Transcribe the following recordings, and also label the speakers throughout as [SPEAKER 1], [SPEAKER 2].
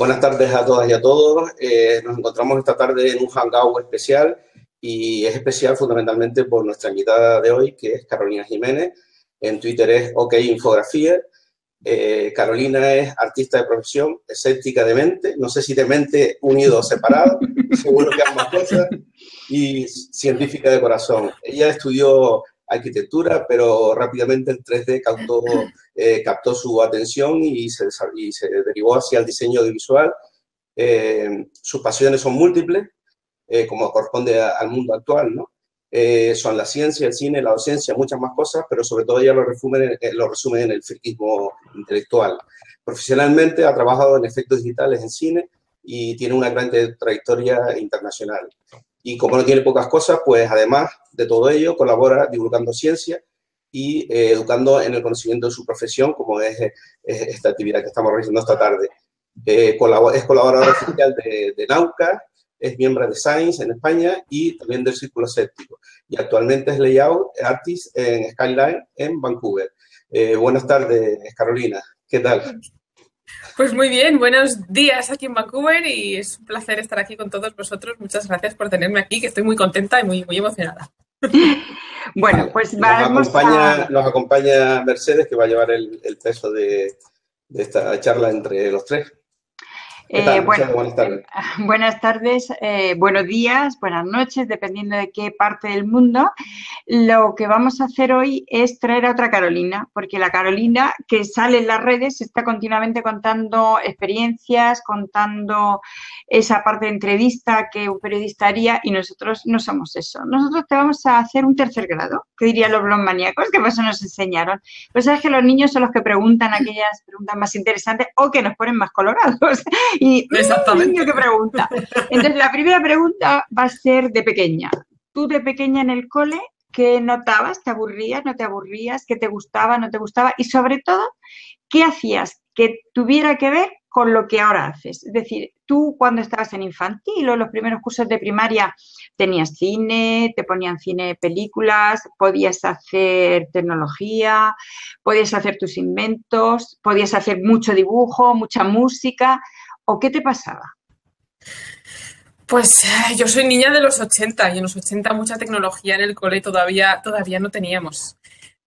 [SPEAKER 1] Buenas tardes a todas y a todos. Nos encontramos esta tarde en un hangout especial y es especial fundamentalmente por nuestra invitada de hoy, que es Carolina Jiménez. En Twitter es OK Infografía. Carolina es artista de profesión, escéptica de mente, no sé si de mente unido o separado, seguro que ambas cosas, y científica de corazón. Ella estudió arquitectura, pero rápidamente el 3D captó su atención y se derivó hacia el diseño audiovisual. Sus pasiones son múltiples, como corresponde al mundo actual, ¿no? Son la ciencia, el cine, la docencia, muchas más cosas, pero sobre todo ella lo resume en el friquismo intelectual. Profesionalmente ha trabajado en efectos digitales en cine y tiene una gran trayectoria internacional. Y como no tiene pocas cosas, pues además de todo ello colabora divulgando ciencia y educando en el conocimiento de su profesión, como es esta actividad que estamos realizando esta tarde. Es colaboradora oficial de Nauka, es miembro de Science en España y también del Círculo Escéptico. Y actualmente es Layout Artist en Skyline en Vancouver. Buenas tardes, Carolina. ¿Qué tal?
[SPEAKER 2] Pues muy bien, buenos días aquí en Vancouver y es un placer estar aquí con todos vosotros. Muchas gracias por tenerme aquí, que estoy muy contenta y muy emocionada.
[SPEAKER 1] Bueno, pues nos acompaña Mercedes, que va a llevar el peso de esta charla entre los tres. ¿Qué tal?
[SPEAKER 3] Buenas tardes, buenos días, buenas noches, dependiendo de qué parte del mundo. Lo que vamos a hacer hoy es traer a otra Carolina, porque la Carolina que sale en las redes está continuamente contando experiencias, contando esa parte de entrevista que un periodista haría y nosotros no somos eso. Nosotros te vamos a hacer un tercer grado, que dirían los blogmaníacos, que por eso nos enseñaron. Pues sabes que los niños son los que preguntan aquellas preguntas más interesantes o que nos ponen más colorados. Y niño que pregunta. Entonces, la primera pregunta va a ser de pequeña. ¿Tú de pequeña en el cole qué notabas? ¿Te aburrías? ¿No te aburrías? ¿Qué te gustaba? ¿No te gustaba? Y sobre todo, ¿qué hacías que tuviera que ver con lo que ahora haces? Es decir, tú cuando estabas en infantil o en los primeros cursos de primaria tenías cine, te ponían cine, películas, podías hacer tecnología, podías hacer tus inventos, podías hacer mucho dibujo, mucha música. ¿O qué te pasaba?
[SPEAKER 2] Pues yo soy niña de los 80 y en los 80 mucha tecnología en el cole todavía no teníamos.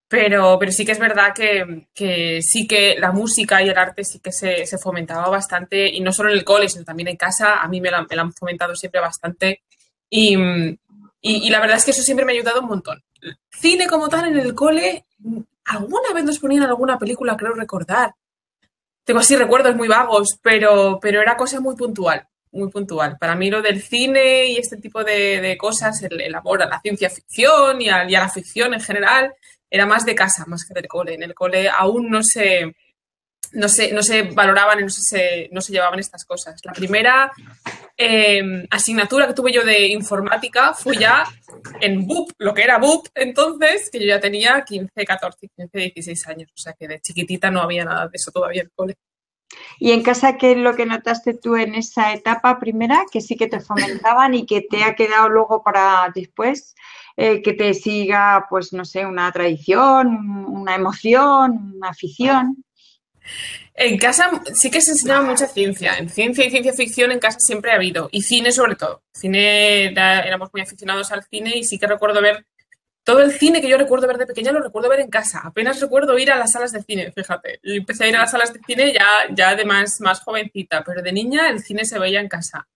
[SPEAKER 2] Pero sí que es verdad que sí que la música y el arte sí que se fomentaba bastante, y no solo en el cole, sino también en casa. A mí me la han fomentado siempre bastante y la verdad es que eso siempre me ha ayudado un montón. Cine como tal en el cole, alguna vez nos ponían alguna película, creo recordar. Tengo así recuerdos muy vagos, pero era cosa muy puntual, muy puntual. Para mí lo del cine y este tipo de cosas, el amor a la ciencia ficción y a la ficción en general, era más de casa, más que del cole. En el cole aún no se valoraban y no se llevaban estas cosas. La primera asignatura que tuve yo de informática fue ya en BUP, lo que era BUP entonces, que yo ya tenía 16 años, o sea que de chiquitita no había nada de eso todavía en el cole.
[SPEAKER 3] ¿Y en casa qué es lo que notaste tú en esa etapa primera, que sí que te fomentaban y que te ha quedado luego para después, que te siga, pues no sé, una tradición, una emoción, una afición?
[SPEAKER 2] En casa sí que se enseñaba mucha ciencia. En ciencia y ciencia ficción en casa siempre ha habido. Y cine sobre todo. Éramos muy aficionados al cine y sí que recuerdo ver todo el cine que yo recuerdo ver de pequeña, lo recuerdo ver en casa. Apenas recuerdo ir a las salas de cine, fíjate. Yo empecé a ir a las salas de cine ya de más jovencita, pero de niña el cine se veía en casa.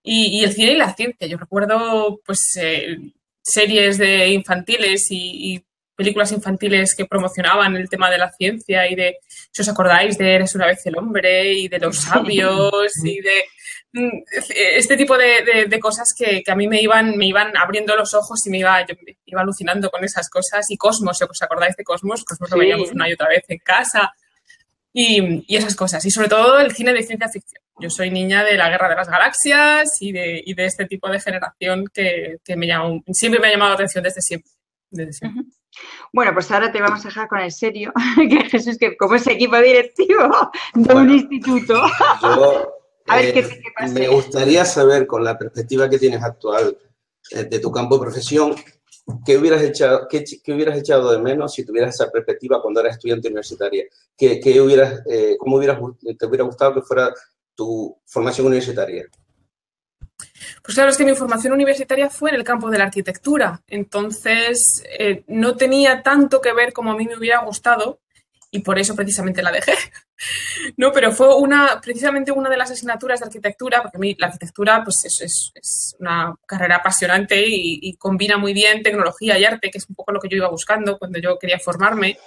[SPEAKER 2] Y el cine y la ciencia. Yo recuerdo pues series de infantiles y películas infantiles que promocionaban el tema de la ciencia y de, si os acordáis, de Eres una vez el hombre y de Los sabios y de este tipo de cosas que a mí me iban abriendo los ojos y yo me iba alucinando con esas cosas. Y Cosmos, si os acordáis de Cosmos, lo veíamos una y otra vez en casa y esas cosas. Y sobre todo el cine de ciencia ficción. Yo soy niña de la Guerra de las Galaxias y de este tipo de generación que siempre me ha llamado la atención desde siempre.
[SPEAKER 3] Bueno, pues ahora te vamos a dejar con el serio, que Jesús, que como es equipo directivo de un instituto.
[SPEAKER 1] A ver, ¿qué pasa? Me gustaría saber, con la perspectiva que tienes actual de tu campo de profesión, ¿qué hubieras echado de menos si tuvieras esa perspectiva cuando eras estudiante universitaria? ¿Te hubiera gustado que fuera tu formación universitaria?
[SPEAKER 2] Pues claro, es que mi formación universitaria fue en el campo de la arquitectura, entonces no tenía tanto que ver como a mí me hubiera gustado y por eso precisamente la dejé. No, pero fue precisamente una de las asignaturas de arquitectura, porque a mí la arquitectura pues es una carrera apasionante y combina muy bien tecnología y arte, que es un poco lo que yo iba buscando cuando yo quería formarme.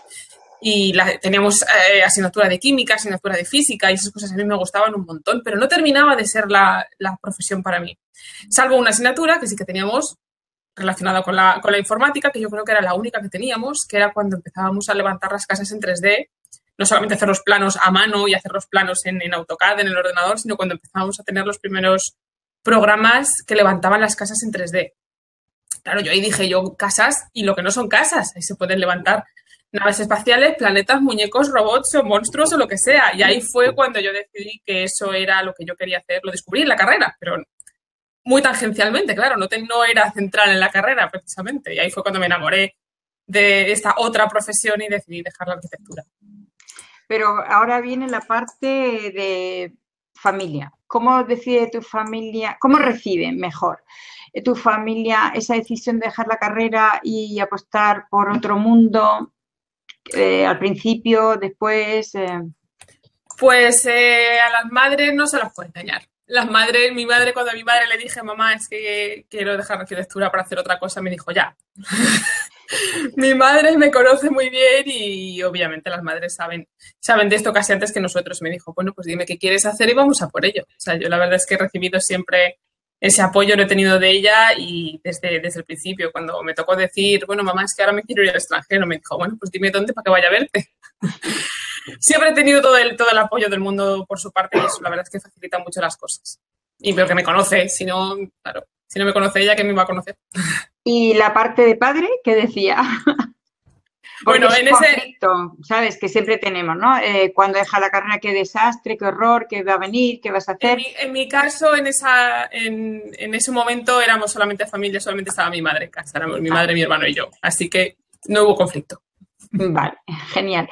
[SPEAKER 2] Y teníamos asignatura de química, asignatura de física y esas cosas a mí me gustaban un montón, pero no terminaba de ser la profesión para mí. Salvo una asignatura que sí que teníamos relacionada con la informática, que yo creo que era la única que teníamos, que era cuando empezábamos a levantar las casas en 3D, no solamente hacer los planos a mano y hacer los planos en AutoCAD, en el ordenador, sino cuando empezábamos a tener los primeros programas que levantaban las casas en 3D. Claro, yo ahí dije casas y lo que no son casas, ahí se pueden levantar naves espaciales, planetas, muñecos, robots o monstruos o lo que sea. Y ahí fue cuando yo decidí que eso era lo que yo quería hacer. Lo descubrí en la carrera, pero muy tangencialmente, claro. No era central en la carrera, precisamente. Y ahí fue cuando me enamoré de esta otra profesión y decidí dejar la arquitectura.
[SPEAKER 3] Pero ahora viene la parte de familia. ¿Cómo decide tu familia, cómo recibe mejor tu familia esa decisión de dejar la carrera y apostar por otro mundo? Al principio, después...
[SPEAKER 2] Pues a las madres no se las puede engañar. Cuando a mi madre le dije, mamá, es que quiero dejar la arquitectura para hacer otra cosa, me dijo, ya. Mi madre me conoce muy bien y obviamente las madres saben de esto casi antes que nosotros. Me dijo, bueno, pues dime qué quieres hacer y vamos a por ello. O sea, yo la verdad es que he recibido siempre ese apoyo, lo he tenido de ella y desde el principio, cuando me tocó decir, bueno, mamá, es que ahora me quiero ir al extranjero, me dijo, bueno, pues dime dónde para que vaya a verte. Siempre he tenido todo el apoyo del mundo por su parte y eso la verdad es que facilita mucho las cosas. Y pero que me conoce, si no me conoce ella, ¿qué me va a conocer?
[SPEAKER 3] ¿Y la parte de padre qué decía? Bueno, en conflicto, ¿sabes? Que siempre tenemos, ¿no? Cuando deja la carrera, qué desastre, qué horror, qué va a venir, qué vas a hacer.
[SPEAKER 2] En mi caso, en ese momento éramos solamente familia, solamente estaba mi madre en casa, éramos mi madre, mi hermano y yo. Así que no hubo conflicto.
[SPEAKER 3] Vale, genial.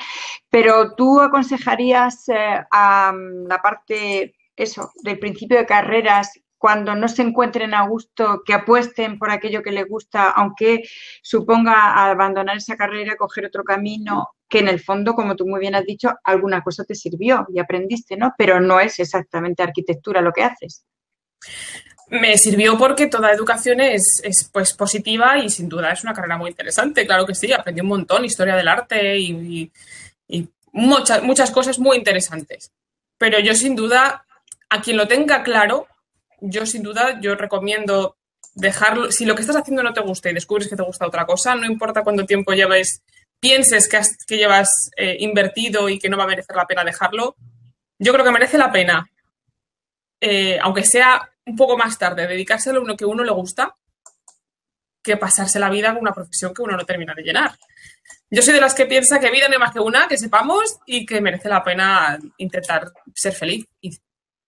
[SPEAKER 3] Pero tú aconsejarías a la parte, del principio de carreras, cuando no se encuentren a gusto, que apuesten por aquello que les gusta, aunque suponga abandonar esa carrera, coger otro camino, que en el fondo, como tú muy bien has dicho, alguna cosa te sirvió y aprendiste, ¿no? Pero no es exactamente arquitectura lo que haces.
[SPEAKER 2] Me sirvió porque toda educación es pues positiva y sin duda es una carrera muy interesante, claro que sí, aprendí un montón, historia del arte y muchas cosas muy interesantes. Pero yo sin duda, a quien lo tenga claro, yo recomiendo dejarlo. Si lo que estás haciendo no te gusta y descubres que te gusta otra cosa, no importa cuánto tiempo pienses que llevas invertido y que no va a merecer la pena dejarlo, yo creo que merece la pena, aunque sea un poco más tarde, dedicárselo a uno que a uno le gusta, que pasarse la vida con una profesión que uno no termina de llenar. Yo soy de las que piensa que vida no hay más que una, que sepamos, y que merece la pena intentar ser feliz. Y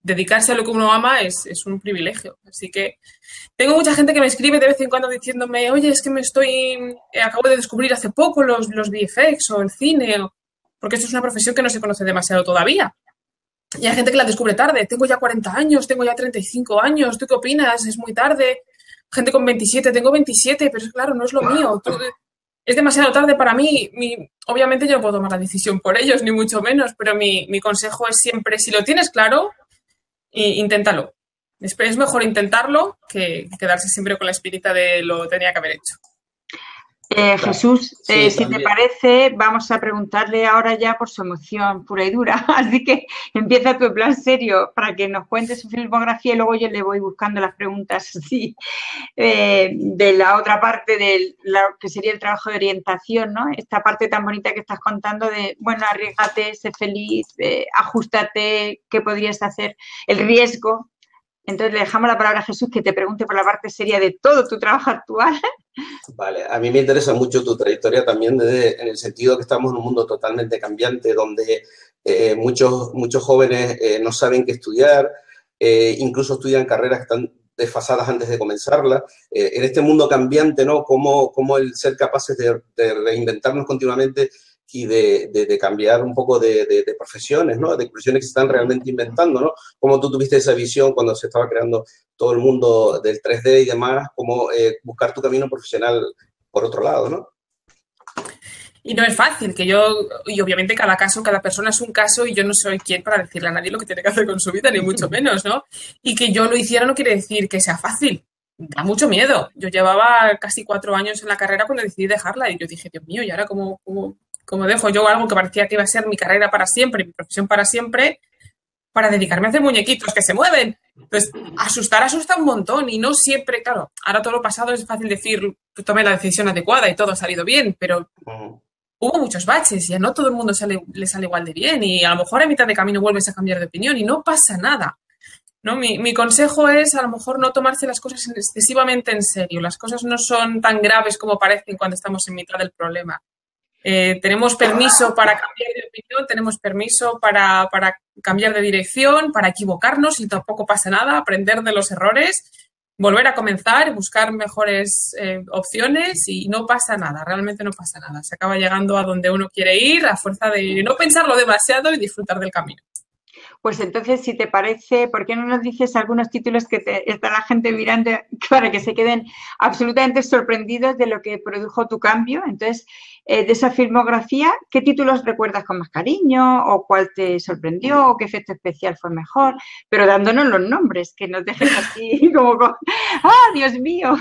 [SPEAKER 2] dedicarse a lo que uno ama es un privilegio. Así que tengo mucha gente que me escribe de vez en cuando diciéndome, oye, es que acabo de descubrir hace poco los VFX o el cine, porque esto es una profesión que no se conoce demasiado todavía. Y hay gente que la descubre tarde. Tengo ya 40 años, tengo ya 35 años. ¿Tú qué opinas? Es muy tarde. Gente con 27, tengo 27, pero claro, no es lo mío. Es demasiado tarde para mí. Obviamente yo no puedo tomar la decisión por ellos, ni mucho menos, pero mi consejo es siempre, si lo tienes claro, inténtalo. Es mejor intentarlo que quedarse siempre con la espinita de lo tenía que haber hecho.
[SPEAKER 3] Jesús, sí, si te parece, vamos a preguntarle ahora ya por su emoción pura y dura. Así que empieza tu plan serio para que nos cuente su filmografía y luego yo le voy buscando las preguntas así, de la otra parte de lo que sería el trabajo de orientación, ¿no? Esta parte tan bonita que estás contando de, bueno, arriésgate, sé feliz, ajustate, ¿qué podrías hacer? El riesgo. Entonces le dejamos la palabra a Jesús que te pregunte por la parte seria de todo tu trabajo actual.
[SPEAKER 1] Vale, a mí me interesa mucho tu trayectoria también en el sentido que estamos en un mundo totalmente cambiante donde muchos jóvenes no saben qué estudiar, incluso estudian carreras que están desfasadas antes de comenzarlas. En este mundo cambiante, ¿no? Cómo el ser capaces de reinventarnos continuamente y de cambiar un poco de profesiones, ¿no? De profesiones que se están realmente inventando, ¿no? Cómo tú tuviste esa visión cuando se estaba creando todo el mundo del 3D y demás, cómo buscar tu camino profesional por otro lado, ¿no?
[SPEAKER 2] Y no es fácil, y obviamente cada caso, cada persona es un caso y yo no soy quien para decirle a nadie lo que tiene que hacer con su vida, ni mucho menos, ¿no? Y que yo lo hiciera no quiere decir que sea fácil. Da mucho miedo. Yo llevaba casi 4 años en la carrera cuando decidí dejarla y yo dije, Dios mío, ¿y ahora cómo dejo yo algo que parecía que iba a ser mi carrera para siempre, mi profesión para siempre, para dedicarme a hacer muñequitos que se mueven? Pues asusta un montón y no siempre, claro, ahora todo lo pasado es fácil decir, tomé la decisión adecuada y todo ha salido bien, pero hubo muchos baches y a no todo el mundo le sale igual de bien y a lo mejor a mitad de camino vuelves a cambiar de opinión y no pasa nada, ¿no? Mi consejo es a lo mejor no tomarse las cosas excesivamente en serio. Las cosas no son tan graves como parecen cuando estamos en mitad del problema. Tenemos permiso para cambiar de opinión, tenemos permiso para cambiar de dirección, para equivocarnos y tampoco pasa nada, aprender de los errores, volver a comenzar, buscar mejores opciones y no pasa nada, realmente no pasa nada. Se acaba llegando a donde uno quiere ir a fuerza de no pensarlo demasiado y disfrutar del camino.
[SPEAKER 3] Pues entonces, si te parece, ¿por qué no nos dices algunos títulos que está la gente mirando para que se queden absolutamente sorprendidos de lo que produjo tu cambio? Entonces, de esa filmografía, ¿qué títulos recuerdas con más cariño? ¿O cuál te sorprendió? ¿O qué efecto especial fue mejor? Pero dándonos los nombres, que nos dejes así como con... ¡Ah, Dios mío!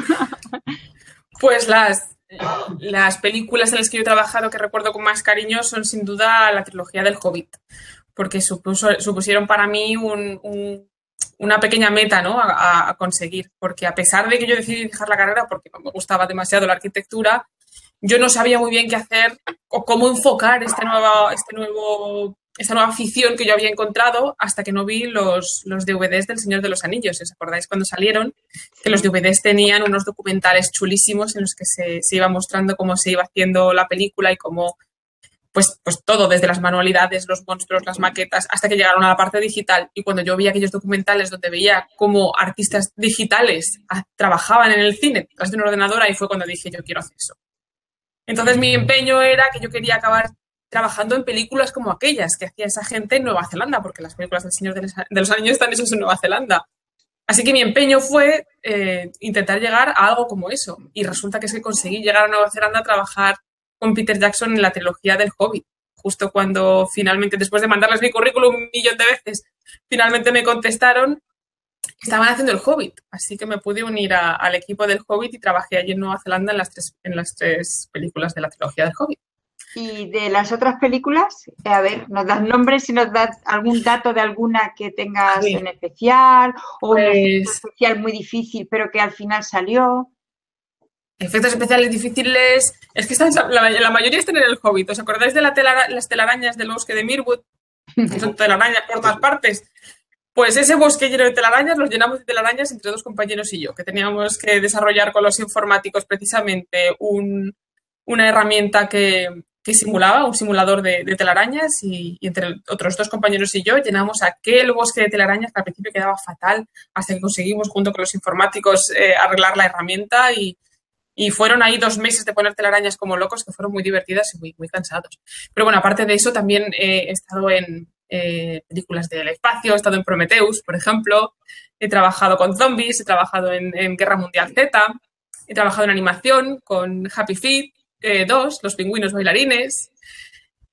[SPEAKER 2] Pues las películas en las que yo he trabajado que recuerdo con más cariño son sin duda la trilogía del Hobbit, porque supusieron para mí una pequeña meta, ¿no? a conseguir, porque a pesar de que yo decidí dejar la carrera porque no me gustaba demasiado la arquitectura, yo no sabía muy bien qué hacer o cómo enfocar esta nueva afición que yo había encontrado hasta que no vi los DVDs del Señor de los Anillos. ¿Os acordáis cuando salieron? Que los DVDs tenían unos documentales chulísimos en los que se iba mostrando cómo se iba haciendo la película y cómo pues todo, desde las manualidades, los monstruos, las maquetas, hasta que llegaron a la parte digital. Y cuando yo vi aquellos documentales donde veía cómo artistas digitales trabajaban en el cine tras de un ordenador, ahí fue cuando dije, yo quiero hacer eso. Entonces mi empeño era que yo quería acabar trabajando en películas como aquellas que hacía esa gente en Nueva Zelanda, porque las películas del Señor de los Anillos están hechas en Nueva Zelanda. Así que mi empeño fue intentar llegar a algo como eso. Y resulta que es que conseguí llegar a Nueva Zelanda a trabajar con Peter Jackson en la trilogía del Hobbit. Justo cuando finalmente, después de mandarles mi currículum 1.000.000 de veces, finalmente me contestaron, estaban haciendo el Hobbit. Así que me pude unir al equipo del Hobbit y trabajé allí en Nueva Zelanda en las tres películas de la trilogía del Hobbit.
[SPEAKER 3] Y de las otras películas, a ver, ¿nos das nombres y nos das algún dato de alguna que tengas en especial? O un efecto especial muy difícil, pero que al final salió.
[SPEAKER 2] Efectos especiales difíciles, es que la mayoría están en el Hobbit. ¿Os acordáis de las telarañas del bosque de Mirwood? Que son telarañas por todas partes. Pues ese bosque lleno de telarañas los llenamos de telarañas entre 2 compañeros y yo, que teníamos que desarrollar con los informáticos precisamente una herramienta que simulaba, un simulador de telarañas y entre otros 2 compañeros y yo llenamos aquel bosque de telarañas que al principio quedaba fatal hasta que conseguimos junto con los informáticos arreglar la herramienta y fueron ahí 2 meses de poner telarañas como locos que fueron muy divertidas y muy, muy cansados. Pero bueno, aparte de eso también he estado en películas del espacio, he estado en Prometheus, por ejemplo, he trabajado con zombies, he trabajado en Guerra Mundial Z, he trabajado en animación con Happy Feet 2, Los pingüinos bailarines,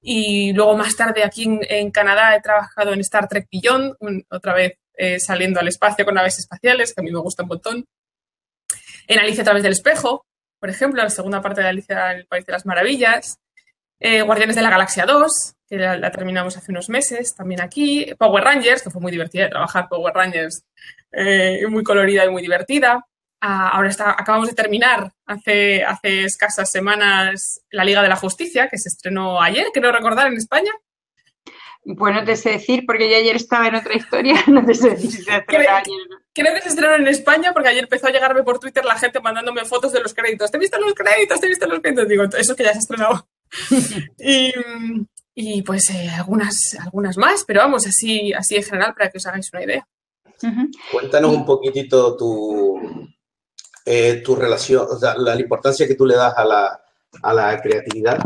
[SPEAKER 2] y luego más tarde aquí en Canadá he trabajado en Star Trek Beyond, otra vez saliendo al espacio con naves espaciales, que a mí me gusta un montón. En Alicia a través del espejo, por ejemplo, la segunda parte de Alicia en el País de las Maravillas. Guardianes de la Galaxia 2, que la terminamos hace unos meses, también aquí. Power Rangers, que fue muy divertida de trabajar, Power Rangers, muy colorida y muy divertida. Ahora acabamos de terminar hace escasas semanas la Liga de la Justicia, que se estrenó ayer, creo recordar, en España.
[SPEAKER 3] Pues no te sé decir, porque yo ayer estaba en otra historia, no te sé decir si se estrenó ayer.
[SPEAKER 2] Creo que se estrenó en España porque ayer empezó a llegarme por Twitter la gente mandándome fotos de los créditos. ¿Te he visto los créditos? ¿Te he visto los créditos? Digo, eso que ya se ha estrenado. y pues algunas más, pero vamos, así en general para que os hagáis una idea.
[SPEAKER 1] Cuéntanos un poquitito tu relación, o sea, la importancia que tú le das a la creatividad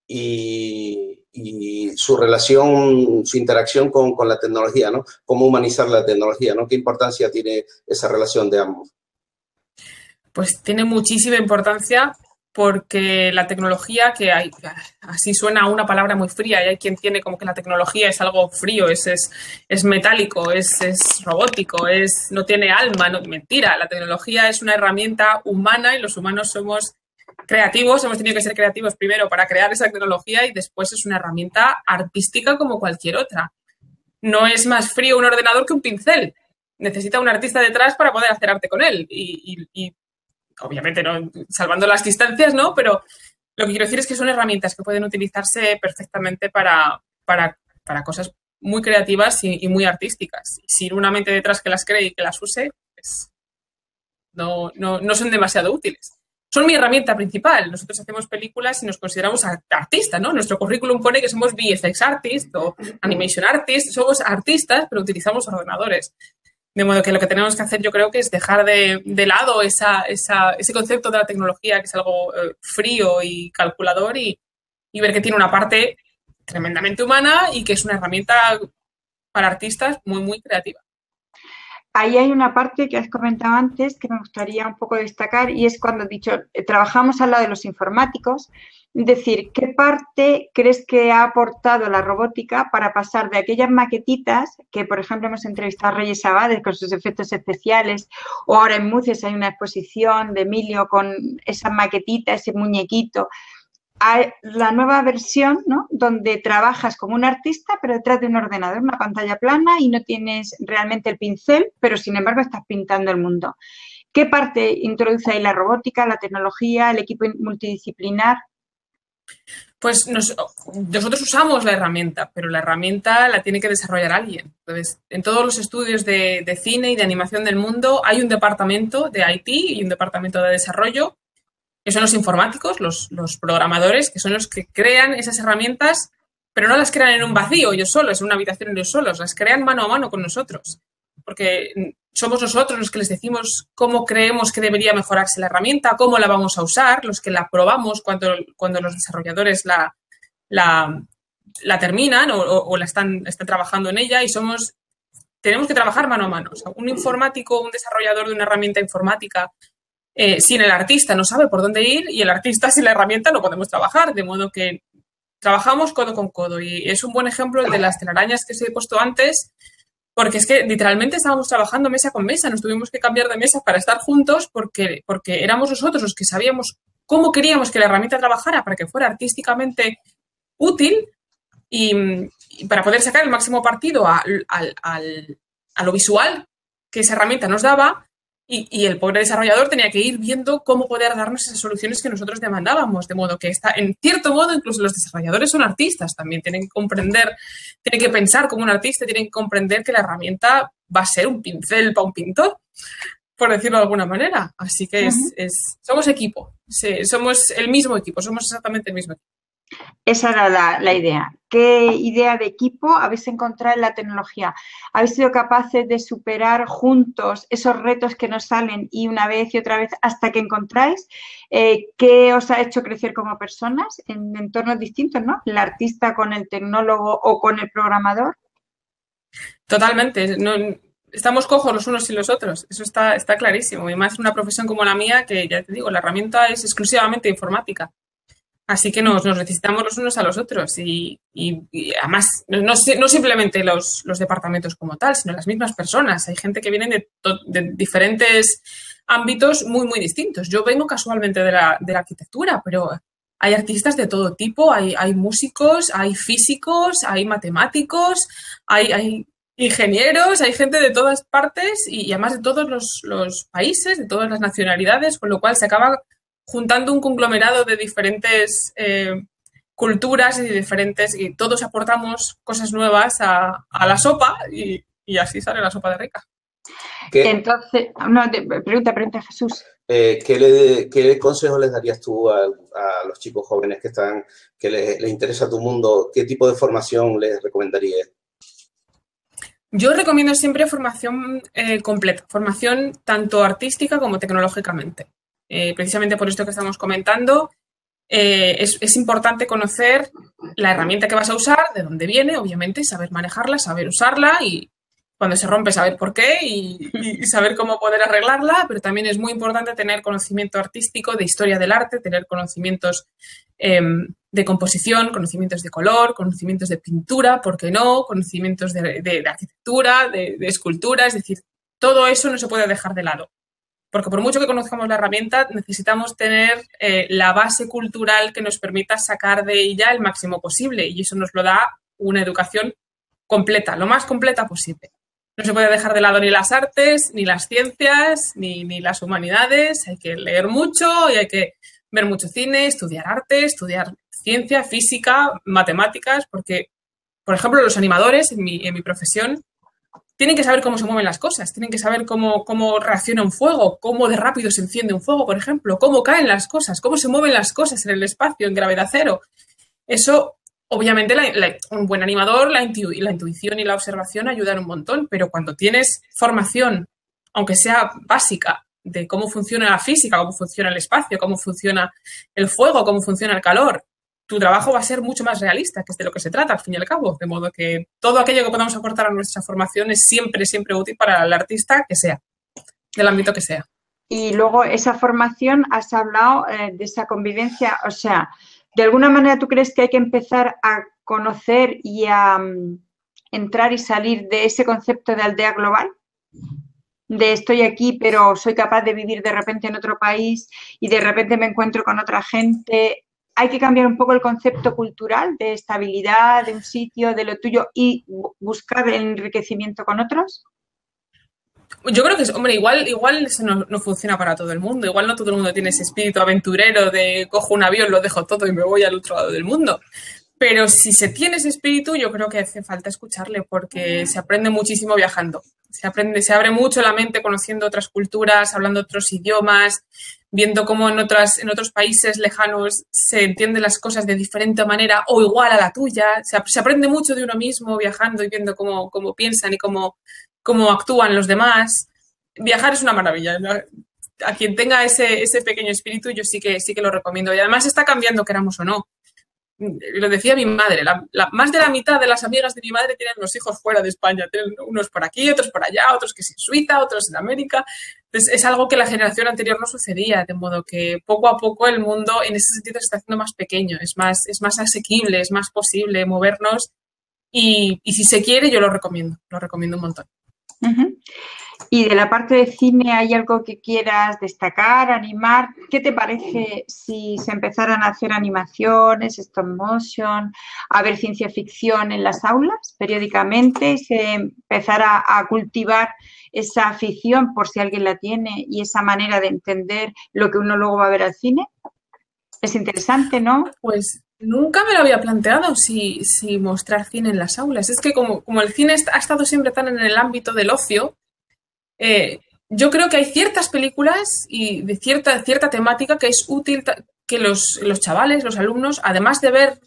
[SPEAKER 1] y su relación, su interacción con la tecnología, ¿no? Cómo humanizar la tecnología, ¿no? ¿Qué importancia tiene esa relación de ambos?
[SPEAKER 2] Pues tiene muchísima importancia porque la tecnología, así suena una palabra muy fría, y hay quien tiene como que la tecnología es algo frío, es metálico, es robótico, no tiene alma, no, mentira, la tecnología es una herramienta humana y los humanos somos creativos, hemos tenido que ser creativos primero para crear esa tecnología y después es una herramienta artística como cualquier otra. No es más frío un ordenador que un pincel. Necesita un artista detrás para poder hacer arte con él y obviamente no, salvando las distancias, ¿no? Pero lo que quiero decir es que son herramientas que pueden utilizarse perfectamente para cosas muy creativas y muy artísticas. Sin una mente detrás que las cree y que las use, pues no son demasiado útiles. Son mi herramienta principal. Nosotros hacemos películas y nos consideramos artistas, ¿no? Nuestro currículum pone que somos VFX artist o animation artist. Somos artistas, pero utilizamos ordenadores. De modo que lo que tenemos que hacer, yo creo que es dejar de lado ese concepto de la tecnología, que es algo frío y calculador, y ver que tiene una parte tremendamente humana y que es una herramienta para artistas muy, muy creativa.
[SPEAKER 3] Ahí hay una parte que has comentado antes que me gustaría un poco destacar y es cuando has dicho, trabajamos al lado de los informáticos, es decir, ¿qué parte crees que ha aportado la robótica para pasar de aquellas maquetitas que, por ejemplo, hemos entrevistado a Reyes Abades con sus efectos especiales o ahora en Muces hay una exposición de Emilio con esa maquetita, ese muñequito, a la nueva versión, ¿no? Donde trabajas como un artista, pero detrás de un ordenador, una pantalla plana y no tienes realmente el pincel, pero sin embargo estás pintando el mundo. ¿Qué parte introduce ahí la robótica, la tecnología, el equipo multidisciplinar?
[SPEAKER 2] Pues nosotros usamos la herramienta, pero la herramienta la tiene que desarrollar alguien. Entonces, en todos los estudios de cine y de animación del mundo hay un departamento de IT y un departamento de desarrollo, que son los informáticos, los programadores, que son los que crean esas herramientas, pero no las crean en un vacío ellos solos, en una habitación ellos solos, las crean mano a mano con nosotros, porque somos nosotros los que les decimos cómo creemos que debería mejorarse la herramienta, cómo la vamos a usar, los que la probamos cuando los desarrolladores la terminan o la están trabajando en ella y tenemos que trabajar mano a mano. O sea, un informático, un desarrollador de una herramienta informática, sin el artista no sabe por dónde ir y el artista sin la herramienta no podemos trabajar, de modo que trabajamos codo con codo y es un buen ejemplo el de las telarañas que os he puesto antes, porque es que literalmente estábamos trabajando mesa con mesa, nos tuvimos que cambiar de mesa para estar juntos porque éramos nosotros los que sabíamos cómo queríamos que la herramienta trabajara para que fuera artísticamente útil y para poder sacar el máximo partido a lo visual que esa herramienta nos daba. Y el pobre desarrollador tenía que ir viendo cómo poder darnos esas soluciones que nosotros demandábamos, de modo que en cierto modo, incluso los desarrolladores son artistas, también tienen que comprender, tienen que pensar como un artista, tienen que comprender que la herramienta va a ser un pincel para un pintor, por decirlo de alguna manera. Así que somos equipo, sí, somos el mismo equipo, somos exactamente el mismo equipo.
[SPEAKER 3] Esa era la idea. ¿Qué idea de equipo habéis encontrado en la tecnología? ¿Habéis sido capaces de superar juntos esos retos que nos salen y una vez y otra vez hasta que encontráis? ¿Qué os ha hecho crecer como personas en entornos distintos, ¿no? El artista con el tecnólogo o con el programador.
[SPEAKER 2] Totalmente. No, estamos cojos los unos y los otros. Eso está clarísimo. Y más en una profesión como la mía, que ya te digo, la herramienta es exclusivamente informática. Así que nos necesitamos los unos a los otros y además no simplemente los departamentos como tal, sino las mismas personas. Hay gente que viene de diferentes ámbitos muy, muy distintos. Yo vengo casualmente de la arquitectura, pero hay artistas de todo tipo, hay músicos, hay físicos, hay matemáticos, hay ingenieros, hay gente de todas partes y además de todos los países, de todas las nacionalidades, con lo cual se acaba juntando un conglomerado de diferentes culturas y todos aportamos cosas nuevas a la sopa y así sale la sopa de rica.
[SPEAKER 3] Entonces, pregunta Jesús.
[SPEAKER 1] ¿Qué consejo les darías tú a los chicos jóvenes que les interesa tu mundo? ¿Qué tipo de formación les recomendarías?
[SPEAKER 2] Yo recomiendo siempre formación completa, formación tanto artística como tecnológicamente. Precisamente por esto que estamos comentando, es importante conocer la herramienta que vas a usar, de dónde viene, obviamente, saber manejarla, saber usarla y cuando se rompe saber por qué y saber cómo poder arreglarla, pero también es muy importante tener conocimiento artístico, de historia del arte, tener conocimientos de composición, conocimientos de color, conocimientos de pintura, ¿por qué no? Conocimientos de arquitectura, de escultura, es decir, todo eso no se puede dejar de lado. Porque por mucho que conozcamos la herramienta, necesitamos tener la base cultural que nos permita sacar de ella el máximo posible. Y eso nos lo da una educación completa, lo más completa posible. No se puede dejar de lado ni las artes, ni las ciencias, ni las humanidades. Hay que leer mucho y hay que ver mucho cine, estudiar arte, estudiar ciencia, física, matemáticas, porque, por ejemplo, los animadores en mi profesión tienen que saber cómo se mueven las cosas, tienen que saber cómo reacciona un fuego, cómo de rápido se enciende un fuego, por ejemplo, cómo caen las cosas, cómo se mueven las cosas en el espacio, en gravedad cero. Eso, obviamente, un buen animador, la intuición y la observación ayudan un montón, pero cuando tienes formación, aunque sea básica, de cómo funciona la física, cómo funciona el espacio, cómo funciona el fuego, cómo funciona el calor, tu trabajo va a ser mucho más realista, que es de lo que se trata, al fin y al cabo. De modo que todo aquello que podamos aportar a nuestra formación es siempre, siempre útil para el artista que sea, del ámbito que sea.
[SPEAKER 3] Y luego esa formación, has hablado de esa convivencia, o sea, ¿de alguna manera tú crees que hay que empezar a conocer y a entrar y salir de ese concepto de aldea global? De estoy aquí, pero soy capaz de vivir de repente en otro país y de repente me encuentro con otra gente. Hay que cambiar un poco el concepto cultural de estabilidad, de un sitio, de lo tuyo y buscar el enriquecimiento con otros.
[SPEAKER 2] Yo creo que, hombre, igual eso no funciona para todo el mundo. Igual no todo el mundo tiene ese espíritu aventurero de cojo un avión, lo dejo todo y me voy al otro lado del mundo. Pero si se tiene ese espíritu, yo creo que hace falta escucharle porque se aprende muchísimo viajando. Se abre mucho la mente conociendo otras culturas, hablando otros idiomas, viendo cómo en otros países lejanos se entienden las cosas de diferente manera o igual a la tuya. Se aprende mucho de uno mismo viajando y viendo cómo piensan y cómo actúan los demás. Viajar es una maravilla, ¿no? A quien tenga ese pequeño espíritu, yo sí que lo recomiendo. Y además está cambiando, queramos o no. Lo decía mi madre, más de la mitad de las amigas de mi madre tienen los hijos fuera de España, tienen unos por aquí, otros por allá, otros que es en Suiza, otros en América. Entonces, es algo que la generación anterior no sucedía, de modo que poco a poco el mundo en ese sentido se está haciendo más pequeño, es más asequible, es más posible movernos y si se quiere yo lo recomiendo un montón.
[SPEAKER 3] Uh-huh. Y de la parte de cine, ¿hay algo que quieras destacar, animar? ¿Qué te parece si se empezaran a hacer animaciones, stop motion, a ver ciencia ficción en las aulas periódicamente y se empezara a cultivar esa afición, por si alguien la tiene, y esa manera de entender lo que uno luego va a ver al cine? Es interesante, ¿no?
[SPEAKER 2] Pues nunca me lo había planteado si mostrar cine en las aulas. Es que como el cine ha estado siempre tan en el ámbito del ocio, yo creo que hay ciertas películas y de cierta temática que es útil que los chavales, los alumnos, además de ver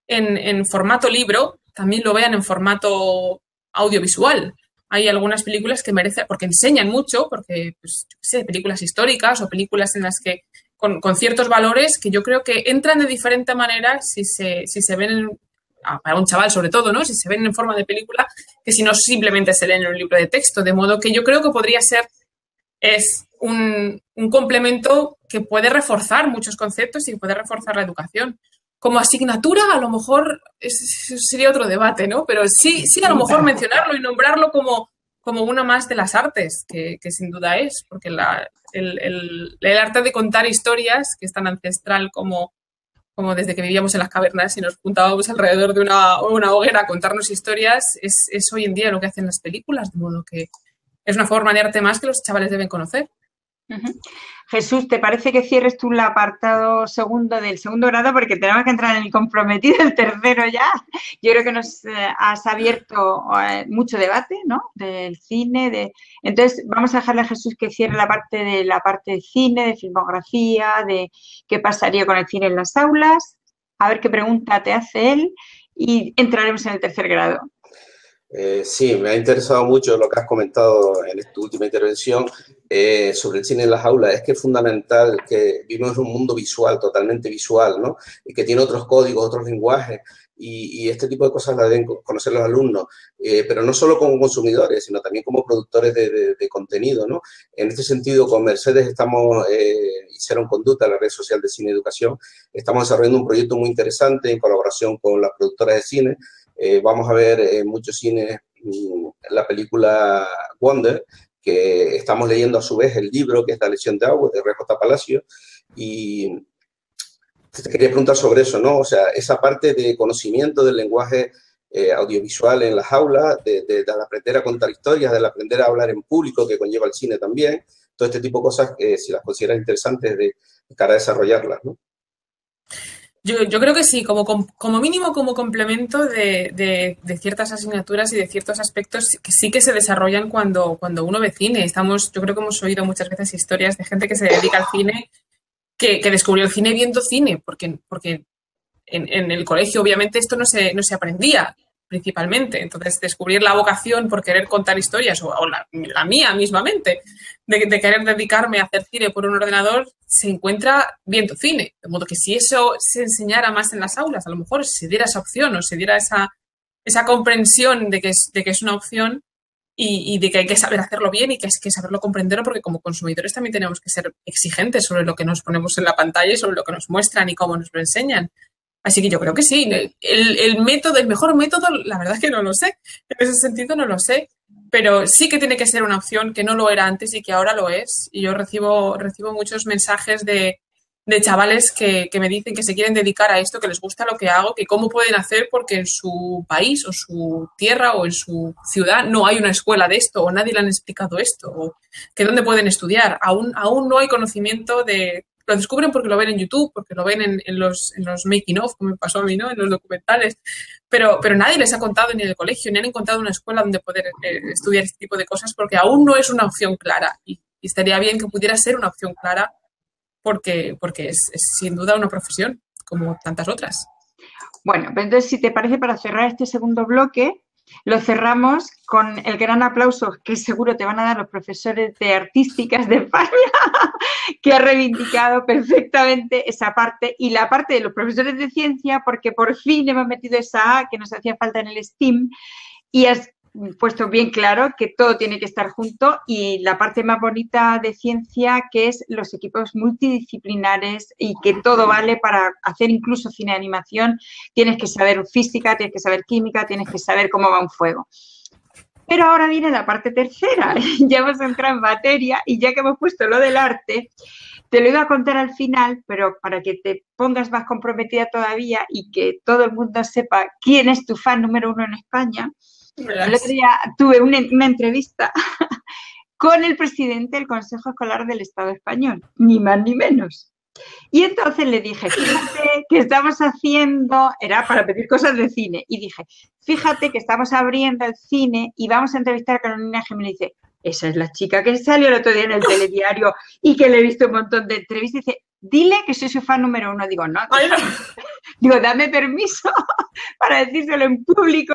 [SPEAKER 2] en formato libro, también lo vean en formato audiovisual. Hay algunas películas que merecen, porque enseñan mucho, porque, pues, yo qué sé, películas históricas o películas en las que con ciertos valores que yo creo que entran de diferente manera si se ven para un chaval sobre todo, ¿no? Si se ven en forma de película, que si no simplemente se leen en un libro de texto, de modo que yo creo que podría ser un complemento que puede reforzar muchos conceptos y puede reforzar la educación. Como asignatura, a lo mejor sería otro debate, ¿no? Pero sí a lo mejor mencionarlo y nombrarlo como una más de las artes, que sin duda es, porque el arte de contar historias, que es tan ancestral como desde que vivíamos en las cavernas y nos juntábamos alrededor de una hoguera a contarnos historias, es hoy en día lo que hacen las películas, de modo que es una forma de arte más que los chavales deben conocer.
[SPEAKER 3] Uh-huh. Jesús, ¿te parece que cierres tú el apartado segundo del segundo grado? Porque tenemos que entrar en el comprometido, el tercero ya. Yo creo que nos has abierto mucho debate, ¿no? Del cine. Entonces, vamos a dejarle a Jesús que cierre la parte de cine, de filmografía, de qué pasaría con el cine en las aulas. A ver qué pregunta te hace él y entraremos en el tercer grado.
[SPEAKER 1] Sí, me ha interesado mucho lo que has comentado en esta última intervención sobre el cine en las aulas. Es que es fundamental que vivimos en un mundo visual, totalmente visual, ¿no? Y que tiene otros códigos, otros lenguajes, y este tipo de cosas las deben conocer los alumnos, pero no solo como consumidores, sino también como productores de contenido, ¿no? En este sentido, con Mercedes estamos, hicieron Conducta, la red social de cine y educación, estamos desarrollando un proyecto muy interesante en colaboración con las productoras de cine. Vamos a ver en muchos cines la película Wonder, que estamos leyendo a su vez el libro, que es La lesión de agua, de R.J. Palacio, y te quería preguntar sobre eso, ¿no? O sea, esa parte de conocimiento del lenguaje audiovisual en las aulas, de aprender a contar historias, de aprender a hablar en público, que conlleva el cine también, todo este tipo de cosas, si las consideras interesantes de cara a desarrollarlas, ¿no?
[SPEAKER 2] Yo creo que sí, como mínimo como complemento de ciertas asignaturas y de ciertos aspectos que sí que se desarrollan cuando uno ve cine. Yo creo que hemos oído muchas veces historias de gente que se dedica al cine, que descubrió el cine viendo cine, porque en el colegio obviamente esto no se aprendía principalmente. Entonces, descubrir la vocación por querer contar historias, o la mía mismamente, de querer dedicarme a hacer cine por un ordenador, se encuentra viendo cine. De modo que si eso se enseñara más en las aulas, a lo mejor se diera esa opción o se diera esa comprensión de que es una opción y de que hay que saber hacerlo bien y que hay que saberlo comprender, porque como consumidores también tenemos que ser exigentes sobre lo que nos ponemos en la pantalla y sobre lo que nos muestran y cómo nos lo enseñan. Así que yo creo que sí. El mejor método, la verdad es que no lo sé. En ese sentido no lo sé. Pero sí que tiene que ser una opción que no lo era antes y que ahora lo es. Y yo recibo muchos mensajes de chavales que me dicen que se quieren dedicar a esto, que les gusta lo que hago, que cómo pueden hacer porque en su país o su tierra o en su ciudad no hay una escuela de esto o nadie le han explicado esto, o que dónde pueden estudiar. Aún no hay conocimiento de... Lo descubren porque lo ven en YouTube, porque lo ven en los making of, como me pasó a mí, ¿no? En los documentales. Pero nadie les ha contado ni en el colegio, ni han encontrado una escuela donde poder estudiar este tipo de cosas, porque aún no es una opción clara. Y estaría bien que pudiera ser una opción clara, porque es sin duda una profesión, como tantas otras.
[SPEAKER 3] Bueno, pues entonces, si te parece, para cerrar este segundo bloque, lo cerramos con el gran aplauso que seguro te van a dar los profesores de artísticas de España, que ha reivindicado perfectamente esa parte, y la parte de los profesores de ciencia, porque por fin hemos metido esa A que nos hacía falta en el STEAM, y has puesto bien claro que todo tiene que estar junto, y la parte más bonita de ciencia, que es los equipos multidisciplinares y que todo vale para hacer incluso cine de animación. Tienes que saber física, tienes que saber química, tienes que saber cómo va un fuego. Pero ahora viene la parte tercera, ya hemos entrado en materia, y ya que hemos puesto lo del arte, te lo iba a contar al final, pero para que te pongas más comprometida todavía y que todo el mundo sepa quién es tu fan número 1 en España. El otro día tuve una entrevista con el presidente del Consejo Escolar del Estado Español, ni más ni menos. Y entonces le dije, fíjate que estamos haciendo, era para pedir cosas de cine, y dije, fíjate que estamos abriendo el cine y vamos a entrevistar a Carolina Jiménez. Y dice, esa es la chica que salió el otro día en el telediario y que le he visto un montón de entrevistas. Y dice, dile que soy su fan número 1. Digo, no. Digo, dame permiso para decírselo en público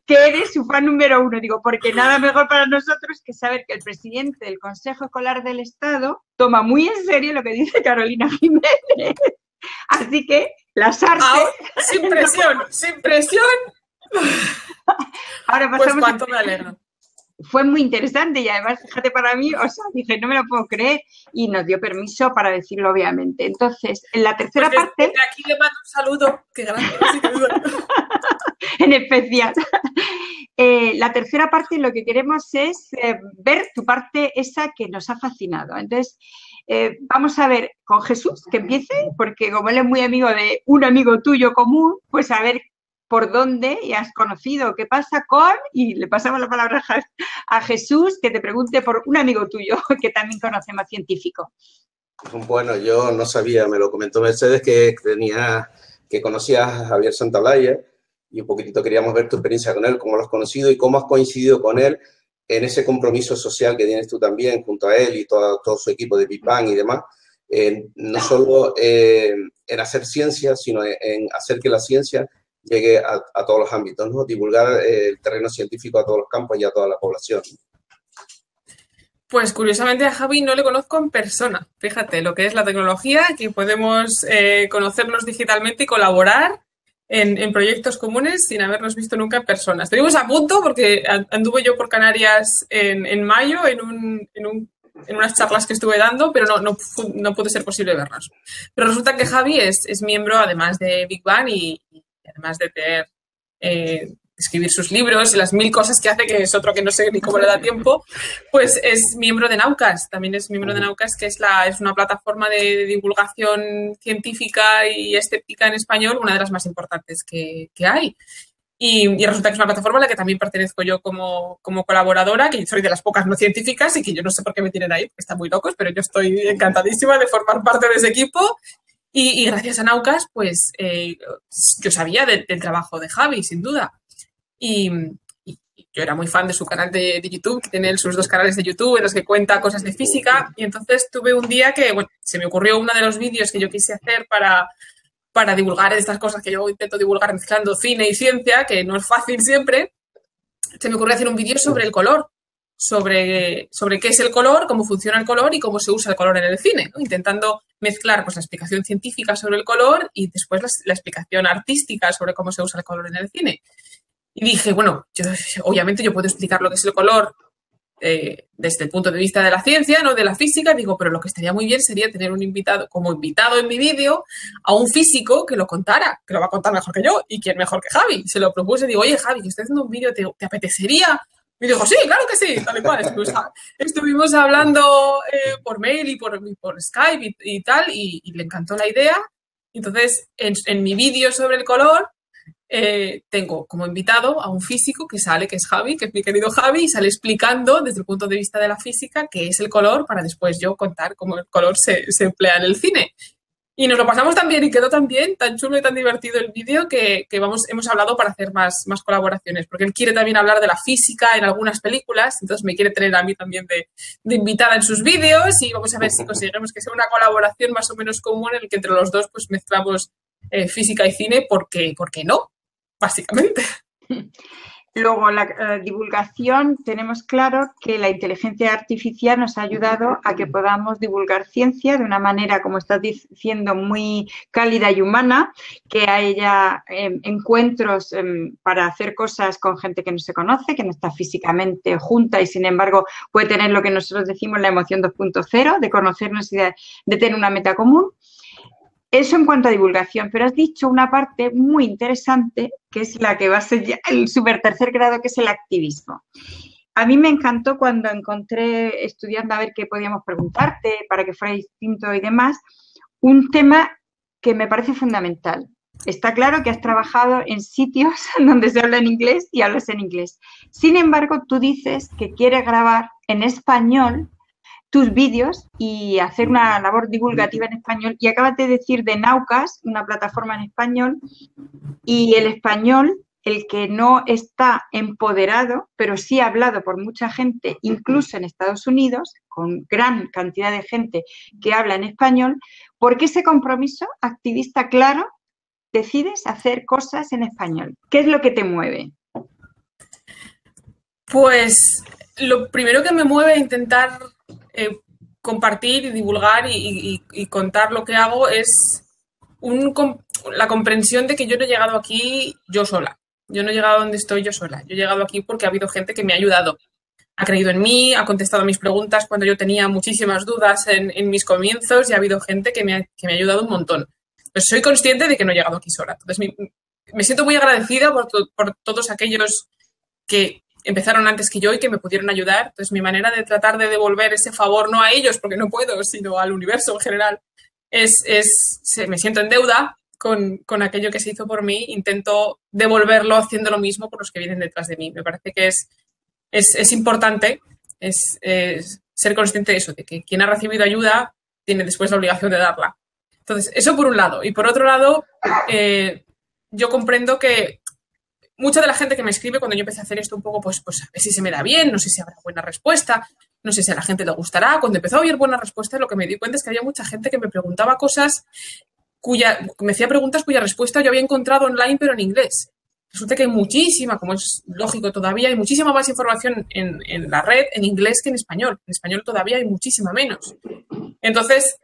[SPEAKER 3] que eres su fan número 1. Digo, porque nada mejor para nosotros que saber que el presidente del Consejo Escolar del Estado toma muy en serio lo que dice Carolina Jiménez. Así que las artes...
[SPEAKER 2] Sin presión, sin presión.
[SPEAKER 3] Ahora pasamos...
[SPEAKER 2] Pues cuánto me alegro.
[SPEAKER 3] Fue muy interesante y además, fíjate, para mí, o sea, dije, no me lo puedo creer, y nos dio permiso para decirlo, obviamente. Entonces, en la tercera parte...
[SPEAKER 2] Desde aquí le mando un saludo, que gracias.
[SPEAKER 3] En especial. La tercera parte, lo que queremos es ver tu parte esa que nos ha fascinado. Entonces, vamos a ver con Jesús, que empiece, porque como él es muy amigo de un amigo tuyo común, pues a ver por dónde y has conocido, qué pasa con, y le pasamos la palabra a Jesús, que te pregunte por un amigo tuyo que también conoce más científico.
[SPEAKER 1] Bueno, yo no sabía, me lo comentó Mercedes, que conocías a Javier Santaolalla, y un poquitito queríamos ver tu experiencia con él, cómo lo has conocido y cómo has coincidido con él en ese compromiso social que tienes tú también junto a él y todo su equipo de Big Bang y demás, no solo en hacer ciencia, sino en hacer que la ciencia llegue a todos los ámbitos, ¿no? Divulgar el terreno científico a todos los campos y a toda la población.
[SPEAKER 2] Pues curiosamente a Javi no le conozco en persona. Fíjate, lo que es la tecnología, que podemos conocernos digitalmente y colaborar en proyectos comunes sin habernos visto nunca en persona. Estuvimos a punto porque anduve yo por Canarias en mayo en unas charlas que estuve dando, pero no pudo ser posible vernos. Pero resulta que Javi es miembro, además de Big Bang y además de tener... escribir sus libros y las 1000 cosas que hace, que es otro que no sé ni cómo le da tiempo, pues es miembro de Naucas. También es miembro de Naucas, que es una plataforma de divulgación científica y escéptica en español, una de las más importantes que hay. Y resulta que es una plataforma a la que también pertenezco yo como colaboradora, que soy de las pocas no científicas y que yo no sé por qué me tienen ahí, porque están muy locos, pero yo estoy encantadísima de formar parte de ese equipo. Y gracias a Naucas, pues yo sabía del trabajo de Javi, sin duda. Y yo era muy fan de su canal de YouTube, que tiene sus 2 canales de YouTube en los que cuenta cosas de física. Y entonces tuve un día que, bueno, se me ocurrió uno de los vídeos que yo quise hacer para divulgar estas cosas que yo intento divulgar mezclando cine y ciencia, que no es fácil siempre. Se me ocurrió hacer un vídeo sobre el color, sobre qué es el color, cómo funciona el color y cómo se usa el color en el cine, ¿no? Intentando mezclar pues, la explicación científica sobre el color y después la explicación artística sobre cómo se usa el color en el cine. Y dije, bueno, obviamente yo puedo explicar lo que es el color desde el punto de vista de la ciencia, no de la física, digo, pero lo que estaría muy bien sería tener un invitado, como invitado en mi vídeo, a un físico que lo contara, que lo va a contar mejor que yo, y quién mejor que Javi. Se lo propuse, digo, oye, Javi, que estoy haciendo un vídeo, ¿te apetecería? Y dijo, sí, claro que sí, tal y cual. Estuvimos hablando por mail y por Skype y tal, y le encantó la idea. Entonces, en mi vídeo sobre el color, tengo como invitado a un físico que es Javi, que es mi querido Javi, y sale explicando desde el punto de vista de la física qué es el color para después yo contar cómo el color se emplea en el cine. Y nos lo pasamos tan bien y quedó tan bien, tan chulo y tan divertido el vídeo que hemos hablado para hacer más colaboraciones, porque él quiere también hablar de la física en algunas películas, entonces me quiere tener a mí también de invitada en sus vídeos y vamos a ver si conseguimos que sea una colaboración más o menos común en el que entre los dos pues mezclamos física y cine, ¿por qué no? Básicamente.
[SPEAKER 3] Luego, la divulgación, tenemos claro que la inteligencia artificial nos ha ayudado a que podamos divulgar ciencia de una manera, como estás diciendo, muy cálida y humana, que haya encuentros para hacer cosas con gente que no se conoce, que no está físicamente junta y, sin embargo, puede tener lo que nosotros decimos la emoción 2.0, de conocernos y de tener una meta común. Eso en cuanto a divulgación, pero has dicho una parte muy interesante, que es la que va a ser ya el súper tercer grado, que es el activismo. A mí me encantó cuando encontré, estudiando a ver qué podíamos preguntarte para que fuera distinto y demás, un tema que me parece fundamental. Está claro que has trabajado en sitios donde se habla en inglés y hablas en inglés. Sin embargo, tú dices que quieres grabar en español tus vídeos y hacer una labor divulgativa en español, y acabas de decir de Naucas, una plataforma en español, y el español, el que no está empoderado, pero sí hablado por mucha gente, incluso en Estados Unidos, con gran cantidad de gente que habla en español. ¿Por qué ese compromiso activista claro decides hacer cosas en español? ¿Qué es lo que te mueve?
[SPEAKER 2] Pues lo primero que me mueve a intentar compartir y divulgar y contar lo que hago es la comprensión de que yo no he llegado aquí yo sola. Yo no he llegado a donde estoy yo sola. Yo he llegado aquí porque ha habido gente que me ha ayudado. Ha creído en mí, ha contestado a mis preguntas cuando yo tenía muchísimas dudas en mis comienzos, y ha habido gente que me ha ayudado un montón. Pues soy consciente de que no he llegado aquí sola. Entonces me siento muy agradecida por todos aquellos que empezaron antes que yo y que me pudieron ayudar. Entonces, mi manera de tratar de devolver ese favor, no a ellos, porque no puedo, sino al universo en general, me siento en deuda con aquello que se hizo por mí. Intento devolverlo haciendo lo mismo por los que vienen detrás de mí. Me parece que es importante ser consciente de eso, de que quien ha recibido ayuda tiene después la obligación de darla. Entonces, eso por un lado. Y por otro lado, yo comprendo que mucha de la gente que me escribe cuando yo empecé a hacer esto un poco, pues a ver si se me da bien, no sé si habrá buena respuesta, no sé si a la gente le gustará. Cuando empezó a oír buena respuesta, lo que me di cuenta es que había mucha gente que me preguntaba cosas me hacía preguntas cuya respuesta yo había encontrado online, pero en inglés. Resulta que hay muchísima, como es lógico todavía, hay muchísima más información en la red en inglés que en español. En español todavía hay muchísima menos. Entonces,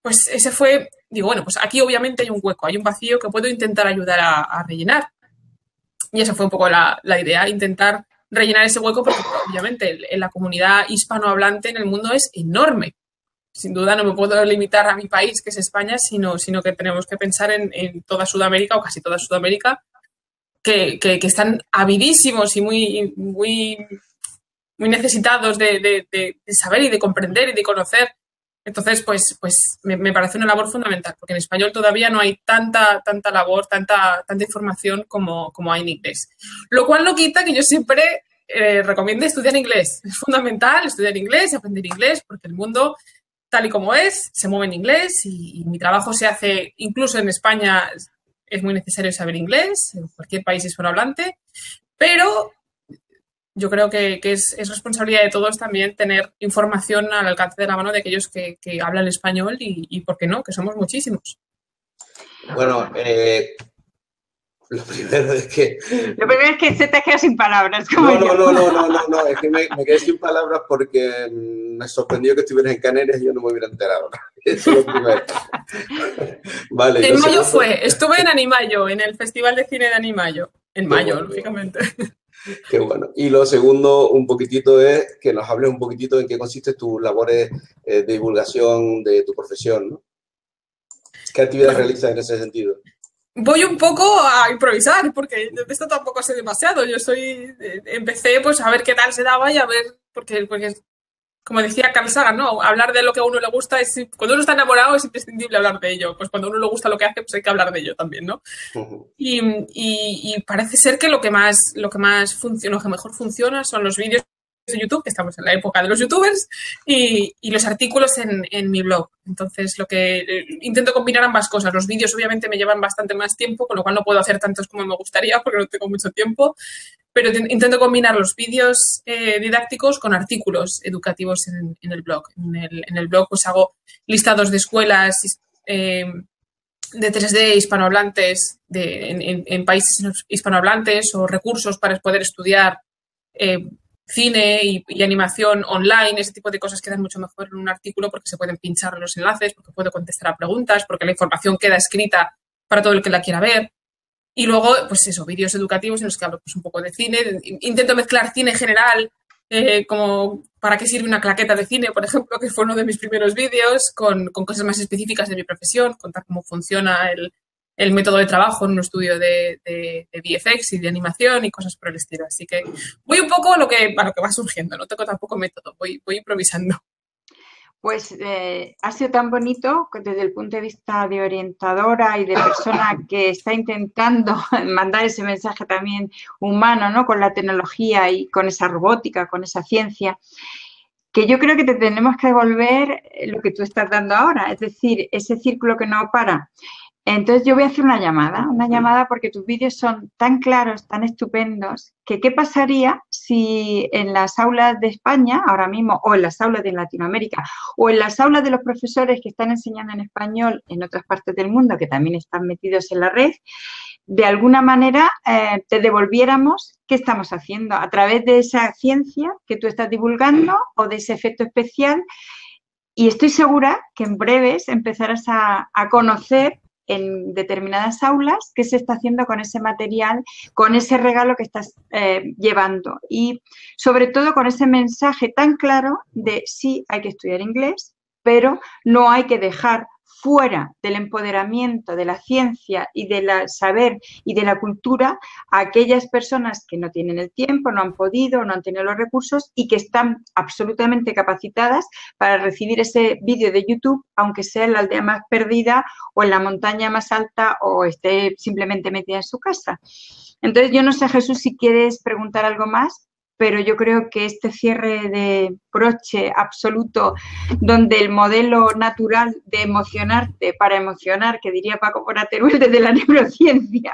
[SPEAKER 2] pues ese fue, digo, bueno, pues aquí obviamente hay un hueco, hay un vacío que puedo intentar ayudar a rellenar. Y esa fue un poco la idea, intentar rellenar ese hueco porque obviamente la comunidad hispanohablante en el mundo es enorme. Sin duda no me puedo limitar a mi país, que es España, sino que tenemos que pensar en toda Sudamérica o casi toda Sudamérica, que están avidísimos y muy, muy, muy necesitados de saber y de comprender y de conocer. Entonces, pues me parece una labor fundamental, porque en español todavía no hay tanta labor, tanta información como hay en inglés. Lo cual no quita que yo siempre recomiende estudiar inglés. Es fundamental estudiar inglés y aprender inglés, porque el mundo, tal y como es, se mueve en inglés y mi trabajo se hace, incluso en España, es muy necesario saber inglés, en cualquier país hispanohablante, pero yo creo que es responsabilidad de todos también tener información al alcance de la mano de aquellos que hablan español y ¿por qué no? Que somos muchísimos.
[SPEAKER 1] Bueno, lo primero es que
[SPEAKER 3] se te queda sin palabras.
[SPEAKER 1] No, es que me quedé sin palabras porque me sorprendió que estuvieras en Canarias y yo no me hubiera enterado. Eso es lo primero. Vale,
[SPEAKER 2] en mayo estuve en Animayo, en el Festival de Cine de Animayo. En mayo, lógicamente.
[SPEAKER 1] Qué bueno. Y lo segundo, un poquitito, es que nos hables un poquitito en qué consisten tus labores de divulgación de tu profesión, ¿no? ¿Qué actividades realizas en ese sentido?
[SPEAKER 2] Voy un poco a improvisar, porque de esto tampoco sé demasiado. Empecé pues a ver qué tal se daba y a ver, porque como decía Carl Sagan, ¿no? Hablar de lo que a uno le gusta cuando uno está enamorado es imprescindible hablar de ello. Pues cuando a uno le gusta lo que hace, pues hay que hablar de ello también, ¿no? Uh-huh. Y parece ser que lo que mejor funciona son los vídeos de YouTube, que estamos en la época de los youtubers, y los artículos en mi blog. Entonces, lo que intento combinar ambas cosas. Los vídeos obviamente me llevan bastante más tiempo, con lo cual no puedo hacer tantos como me gustaría porque no tengo mucho tiempo, pero intento combinar los vídeos didácticos con artículos educativos en el blog. En el blog pues hago listados de escuelas de 3D hispanohablantes en países hispanohablantes o recursos para poder estudiar cine y animación online, ese tipo de cosas quedan mucho mejor en un artículo porque se pueden pinchar los enlaces, porque puedo contestar a preguntas, porque la información queda escrita para todo el que la quiera ver. Y luego, pues eso, vídeos educativos en los que hablo pues un poco de cine. Intento mezclar cine general, como para qué sirve una claqueta de cine, por ejemplo, que fue uno de mis primeros vídeos, con cosas más específicas de mi profesión, contar cómo funciona el método de trabajo en un estudio de VFX y de animación y cosas por el estilo. Así que voy un poco a lo que va surgiendo, no tengo tampoco método, voy improvisando.
[SPEAKER 3] Pues ha sido tan bonito desde el punto de vista de orientadora y de persona que está intentando mandar ese mensaje también humano, ¿no? Con la tecnología y con esa robótica, con esa ciencia, que yo creo que te tenemos que devolver lo que tú estás dando ahora, es decir, ese círculo que no para. Entonces yo voy a hacer una llamada porque tus vídeos son tan claros, tan estupendos, que qué pasaría si en las aulas de España, ahora mismo, o en las aulas de Latinoamérica, o en las aulas de los profesores que están enseñando en español en otras partes del mundo, que también están metidos en la red, de alguna manera te devolviéramos qué estamos haciendo a través de esa ciencia que tú estás divulgando o de ese efecto especial. Y estoy segura que en breves empezarás a conocer en determinadas aulas qué se está haciendo con ese material, con ese regalo que estás llevando y sobre todo con ese mensaje tan claro de sí hay que estudiar inglés, pero no hay que dejar fuera del empoderamiento de la ciencia y del saber y de la cultura a aquellas personas que no tienen el tiempo, no han podido, no han tenido los recursos y que están absolutamente capacitadas para recibir ese vídeo de YouTube, aunque sea en la aldea más perdida o en la montaña más alta o esté simplemente metida en su casa. Entonces, yo no sé, Jesús, si quieres preguntar algo más. pero yo creo que este cierre de broche absoluto, donde el modelo natural de emocionarte para emocionar, que diría Paco Porateruel desde la neurociencia,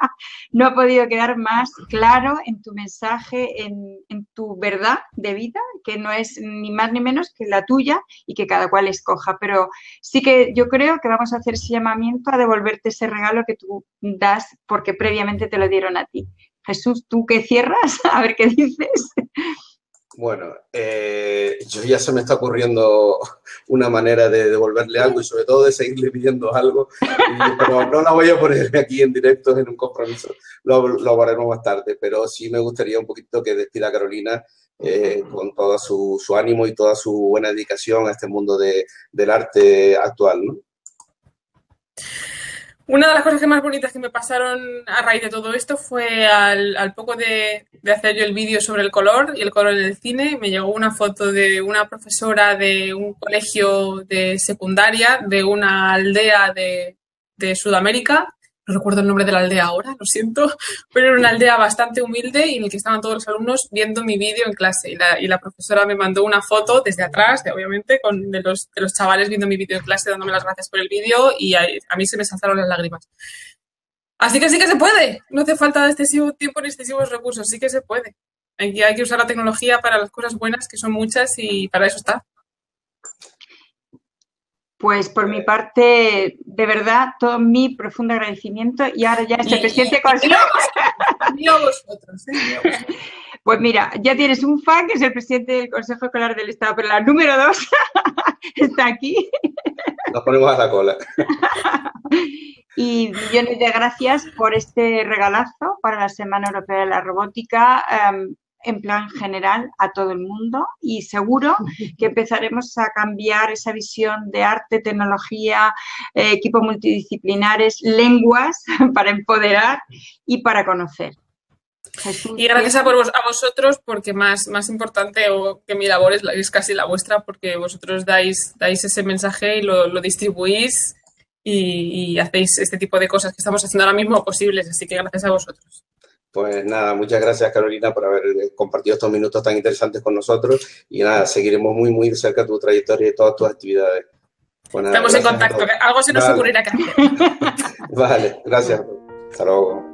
[SPEAKER 3] no ha podido quedar más claro en tu mensaje, en tu verdad de vida, que no es ni más ni menos que la tuya y que cada cual escoja. Pero sí que yo creo que vamos a hacer ese llamamiento a devolverte ese regalo que tú das porque previamente te lo dieron a ti. Jesús, ¿tú qué cierras? A ver qué dices.
[SPEAKER 1] Bueno, yo ya se me está ocurriendo una manera de devolverle algo y sobre todo de seguirle pidiendo algo, pero no la voy a poner aquí en directo en un compromiso, lo haremos más tarde, pero sí me gustaría un poquito que despida a Carolina con todo su ánimo y toda su buena dedicación a este mundo del arte actual, ¿no?
[SPEAKER 2] Una de las cosas más bonitas que me pasaron a raíz de todo esto fue al poco de hacer yo el vídeo sobre el color y el color en el cine, me llegó una foto de una profesora de un colegio de secundaria de una aldea de Sudamérica. No recuerdo el nombre de la aldea ahora, lo siento, pero era una aldea bastante humilde y en la que estaban todos los alumnos viendo mi vídeo en clase. Y la profesora me mandó una foto desde atrás, obviamente, de los chavales viendo mi vídeo en clase, dándome las gracias por el vídeo y a mí se me saltaron las lágrimas. Así que sí que se puede. No hace falta excesivo tiempo ni excesivos recursos. Sí que se puede. Hay que usar la tecnología para las cosas buenas, que son muchas, y para eso está.
[SPEAKER 3] Pues por mi parte, de verdad, todo mi profundo agradecimiento y ahora ya es el presidente Consejo.
[SPEAKER 2] Mío a vosotros.
[SPEAKER 3] Pues mira, ya tienes un fan que es el presidente del Consejo Escolar del Estado, pero la número 2 está aquí.
[SPEAKER 1] Nos ponemos a la cola.
[SPEAKER 3] Y millones de gracias por este regalazo para la Semana Europea de la Robótica. En plan general a todo el mundo y seguro que empezaremos a cambiar esa visión de arte, tecnología, equipos multidisciplinares, lenguas para empoderar y para conocer. Jesús,
[SPEAKER 2] y gracias a vosotros porque más importante que mi labor es casi la vuestra porque vosotros dais ese mensaje y lo distribuís y hacéis este tipo de cosas que estamos haciendo ahora mismo posibles, así que gracias a vosotros.
[SPEAKER 1] Pues nada, muchas gracias Carolina por haber compartido estos minutos tan interesantes con nosotros y nada, seguiremos muy muy cerca tu trayectoria y todas tus actividades.
[SPEAKER 2] Pues nada, estamos en contacto, algo se nos ocurrirá que hacer.
[SPEAKER 1] Vale, gracias. Hasta luego.